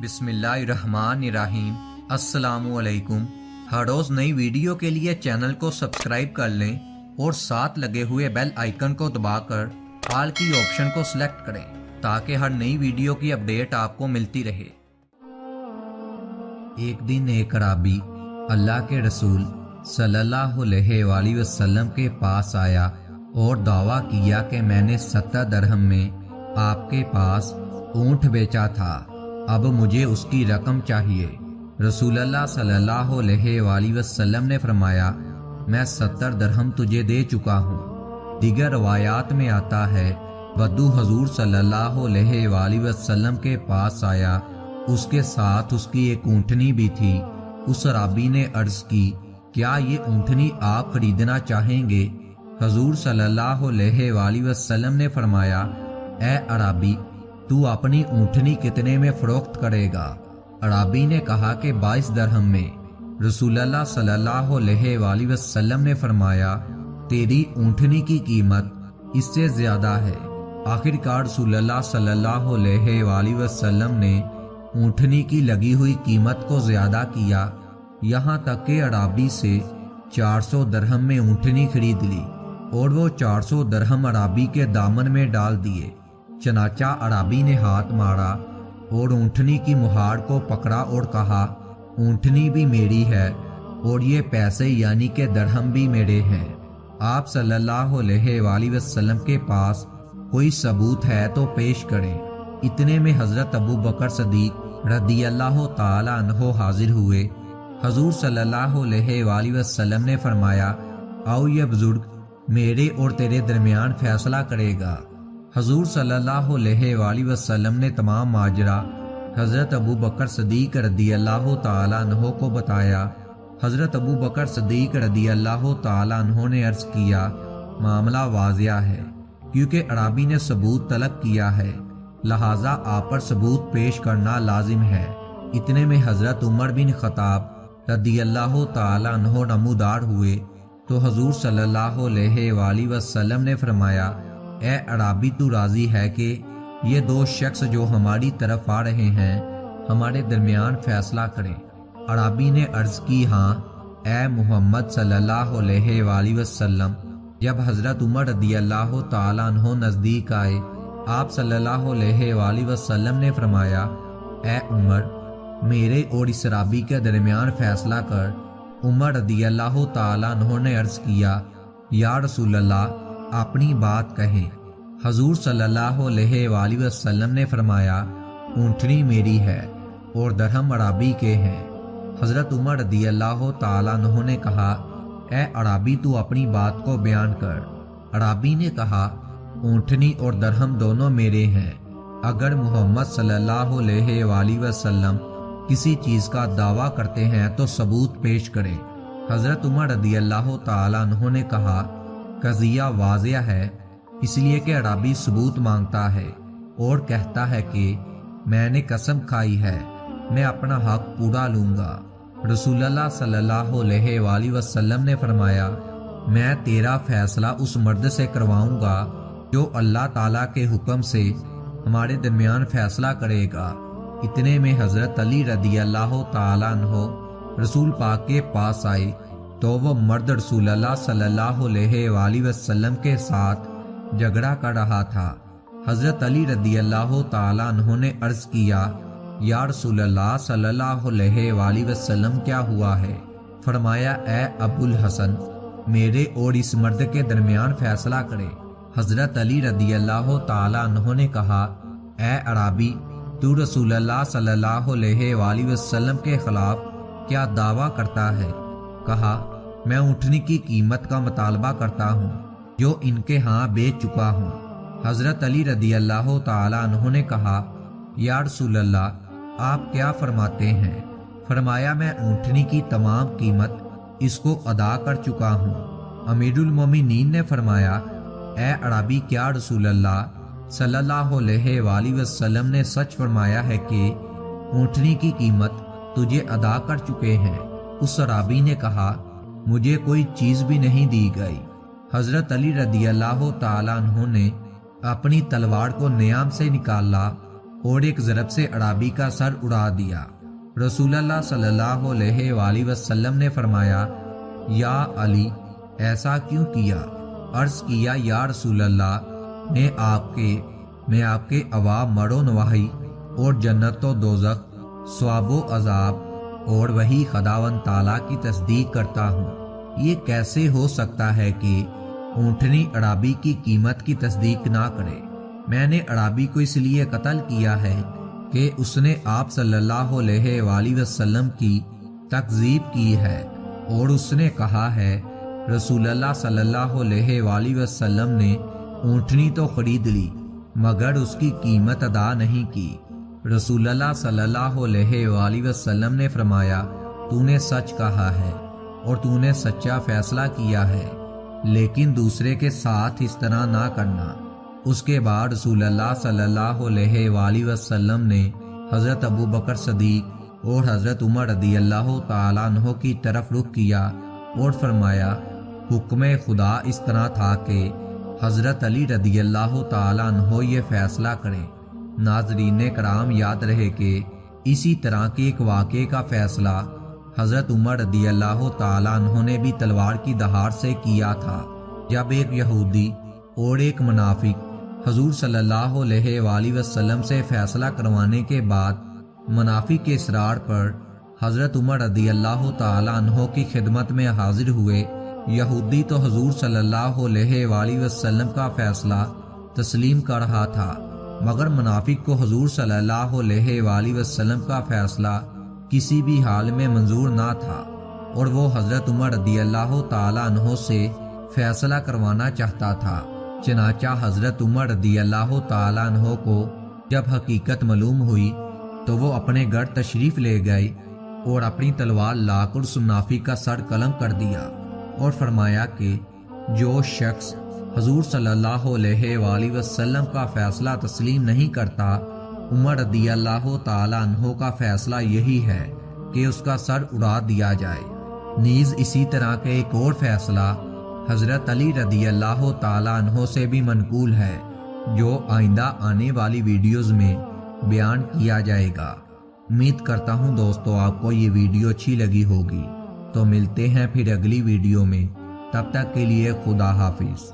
बिस्मिल्लाहिर्रहमानिर्रहीम। अस्सलामुअलैकुम। हर रोज़ नई वीडियो के लिए चैनल को सब्सक्राइब कर लें और साथ लगे हुए बेल आइकन को दबाकर ऑल की ऑप्शन को सिलेक्ट करें ताकि हर नई वीडियो की अपडेट आपको मिलती रहे। एक दिन एक अराबी अल्लाह के रसूल सल्लल्लाहु अलैहि वसल्लम के पास आया और दावा किया कि मैंने 70 दरहम में आपके पास ऊँट बेचा था, अब मुझे उसकी रकम चाहिए। रसूलुल्लाह सल्लल्लाहु अलैहि वसल्लम ने फरमाया, मैं 70 दरहम तुझे दे चुका हूँ। दीगर रवायात में आता है, बद्दू हजूर सल्लल्लाहु अलैहि वसल्लम के पास आया, उसके साथ उसकी एक ऊँटनी भी थी। उस अराबी ने अर्ज की, क्या ये ऊँटनी आप खरीदना चाहेंगे? हजूर सल्लल्लाहु अलैहि वसल्लम ने फरमाया, ए अराबी, तू अपनी ऊँटनी कितने में फरोख्त करेगा? अराबी ने कहा कि 22 दरहम में। रसूलुल्लाह सल्लल्लाहु अलैहि वसल्लम ने फरमाया, तेरी ऊँटनी की कीमत इससे ज्यादा है। आखिरकार रसूलुल्लाह सल्लल्लाहु अलैहि वसल्लम ने ऊँटनी की लगी हुई कीमत को ज्यादा किया, यहाँ तक कि अराबी से 400 दरहम में ऊँटनी खरीद ली और वो 400 दरहम अराबी के दामन में डाल दिए। चनाचा अराबी ने हाथ मारा और ऊँटनी की मुहार को पकड़ा और कहा, ऊँटनी भी मेरी है और ये पैसे यानी के दरहम भी मेरे हैं। आप सल्लल्लाहु अलैहि वसल्लम के पास कोई सबूत है तो पेश करें। इतने में हजरत अबू बकर सदीक रदियल्लाहु ताला अन्हो हाजिर हुए। हजूर सल्लल्लाहु अलैहि वसल्लम ने फरमाया, आओ ये बुजुर्ग मेरे और तेरे दरमियान फैसला करेगा। हजूर सल्लल्लाहु अलैहि वसल्लम ने तमाम माजरा हजरत अबू बकर सदीक रदियल्लाहु ताला अन्हो को बताया। हजरत अबू बकर सदीक रदियल्लाहु ताला अन्हो ने अर्ज किया, मामला वाजिया है, क्योंकि अराबी ने सबूत तलब किया है, लिहाजा आप पर सबूत पेश करना लाजिम है। इतने में हजरत उमर बिन खताब रदियल्लाहु ताला अन्हो नमूदार हुए तो हजूर सल्लल्लाहु अलैहि वसल्लम ने फरमाया, ए अराबी, तू राजी है कि ये दो शख्स जो हमारी तरफ आ रहे हैं हमारे दरमियान फैसला करें? अराबी ने अर्ज की, हाँ ए मोहम्मद सल्लल्लाहु अलैहि वसल्लम। जब हजरत उमर रदियल्लाहु ताला अन्हो नजदीक आए, आप सल्लल्लाहु अलैहि वसल्लम ने फरमाया, ए उमर, मेरे और इस अराबी के दरमियान फैसला कर। उमर रदियल्लाहु ताला अन्हो ने अर्ज किया, या रसूलल्लाह, अपनी बात कहें। हजूर सल्लल्लाहु अलैहि वसल्लम ने फरमाया, ऊँटनी मेरी है और दरहम अराबी के हैं। हजरत उमर रदियल्लाहु ताला अन्हो ने कहा, ए अराबी, तू अपनी बात को बयान कर। अराबी ने कहा, ऊँटनी और दरहम दोनों मेरे हैं। अगर मोहम्मद सल्लल्लाहु अलैहि वसल्लम किसी चीज का दावा करते हैं तो सबूत पेश करें। हजरत उमर रदियल्लाहु ताला अन्हो ने कहा, कज़िया वाज़िया है, इसलिए कि अराबी सबूत मांगता है और कहता है कि मैंने कसम खाई है, मैं अपना हक पूरा लूंगा। रसूलुल्लाह सल्लल्लाहु अलैहि वसल्लम ने फरमाया, मैं तेरा फैसला उस मर्द से करवाऊंगा जो अल्लाह ताला के हुक्म से हमारे दरमियान फैसला करेगा। इतने में हजरत अली रदियल्लाहु ताला अन्हो रसूल पाक के पास आए तो वो मर्द रसूलुल्लाह सल्लल्लाहु अलैहि वसल्लम के साथ झगड़ा कर रहा था। हजरत अली रदियल्लाहु ताला अन्हो ने अर्ज किया, या रसूलुल्लाह सल्लल्लाहु अलैहि वसल्लम, क्या हुआ है? फरमाया, ए अबुल हसन, मेरे और इस मर्द के दरमियान फैसला करें। हजरत अली रदियल्लाहु ताला अन्हो ने कहा, ए अराबी, तू रसूलुल्लाह सल्लल्लाहु अलैहि वसल्लम के खिलाफ क्या दावा करता है? कहा, मैं ऊँटनी की कीमत का मुतालबा करता हूँ जो इनके यहाँ बेच चुका हूँ। हजरत अली रदियल्लाहु ताला अन्हो ने कहा, या रसूलुल्लाह, आप क्या फरमाते हैं? फरमाया, मैं ऊँटनी की तमाम कीमत इसको अदा कर चुका हूँ। अमीरुल मोमिनीन ने फरमाया, ए अराबी, क्या रसूलुल्लाह सल्लल्लाहु अलैहि वसल्लम ने सच फरमाया है कि ऊँटनी की कीमत तुझे अदा कर चुके हैं? उस अराबी ने कहा, मुझे कोई चीज भी नहीं दी गई। हजरत अली रदियल्लाहु ताला अन्हो ने अपनी तलवार को नियाम से निकाला اور ایک ضرب سے اعرابی کا سر اڑا دیا۔ رسول اللہ صلی اللہ علیہ وآلہ وسلم نے فرمایا، یا علی ایسا کیوں کیا؟ عرض کیا، یا رسول اللہ، میں آپ کے عوام مر و نواحی اور جنت و دوزخ، ثواب و عذاب اور وہی خداوند تعالیٰ کی تصدیق کرتا ہوں۔ یہ کیسے ہو سکتا ہے کہ اونٹنی اعرابی کی قیمت کی تصدیق نہ کرے؟ میں نے اعرابی کو اس لیے قتل کیا ہے کہ اس نے آپ صلی اللہ علیہ وآلہ وسلم کی تکذیب کی ہے، اور اس نے کہا ہے رسول اللہ صلی اللہ علیہ وآلہ وسلم نے اونٹنی تو خرید لی مگر اس کی قیمت ادا نہیں کی۔ رسول اللہ صلی اللہ علیہ وآلہ وسلم نے فرمایا، تو نے سچ کہا ہے اور تو نے سچا فیصلہ کیا ہے، لیکن دوسرے کے ساتھ اس طرح نہ کرنا۔ اس کے بعد رسول اللہ صلی اللہ علیہ وآلہ وسلم نے حضرت ابو بکر صدیق اور حضرت عمر رضی اللہ تعالیٰ عنہ کی طرف رخ کیا اور فرمایا، حکم خدا اس طرح تھا کہ حضرت علی رضی اللہ تعالیٰ عنہ یہ فیصلہ کریں۔ ناظرین کرام، یاد رہے کہ اسی طرح کے ایک واقعے کا فیصلہ حضرت عمر رضی اللہ تعالیٰ عنہ نے بھی تلوار کی دہاڑ سے کیا تھا، جب ایک یہودی اور ایک منافق حضور صلی اللہ علیہ وآلہ وسلم سے فیصلہ کروانے کے بعد منافق کے اصرار پر حضرت عمر رضی اللہ تعالیٰ عنہ کی خدمت میں حاضر ہوئے۔ یہودی تو حضور صلی اللہ علیہ وآلہ وسلم کا فیصلہ تسلیم کر رہا تھا، مگر منافق کو حضور صلی اللہ علیہ وآلہ وسلم کا فیصلہ کسی بھی حال میں منظور نہ تھا، اور وہ حضرت عمر رضی اللہ تعالیٰ عنہ سے فیصلہ کروانا چاہتا تھا۔ چنانچہ حضرت عمر رضی اللہ تعالیٰ عنہ کو جب حقیقت معلوم ہوئی تو وہ اپنے گھر تشریف لے گئے اور اپنی تلوار لا کر اس منافق کا سر قلم کر دیا اور فرمایا کہ جو شخص حضور صلی اللہ علیہ وآلہ وسلم کا فیصلہ تسلیم نہیں کرتا، عمر رضی اللہ تعالیٰ عنہ کا فیصلہ یہی ہے کہ اس کا سر اڑا دیا جائے۔ نیز اسی طرح کے ایک اور فیصلہ حضرت علی رضی اللہ تعالیٰ عنہ سے بھی منقول ہے، جو آئندہ آنے والی ویڈیوز میں بیان کیا جائے گا۔ امید کرتا ہوں دوستو آپ کو یہ ویڈیو اچھی لگی ہوگی، تو ملتے ہیں پھر اگلی ویڈیو میں، تب تک کے لیے خدا حافظ۔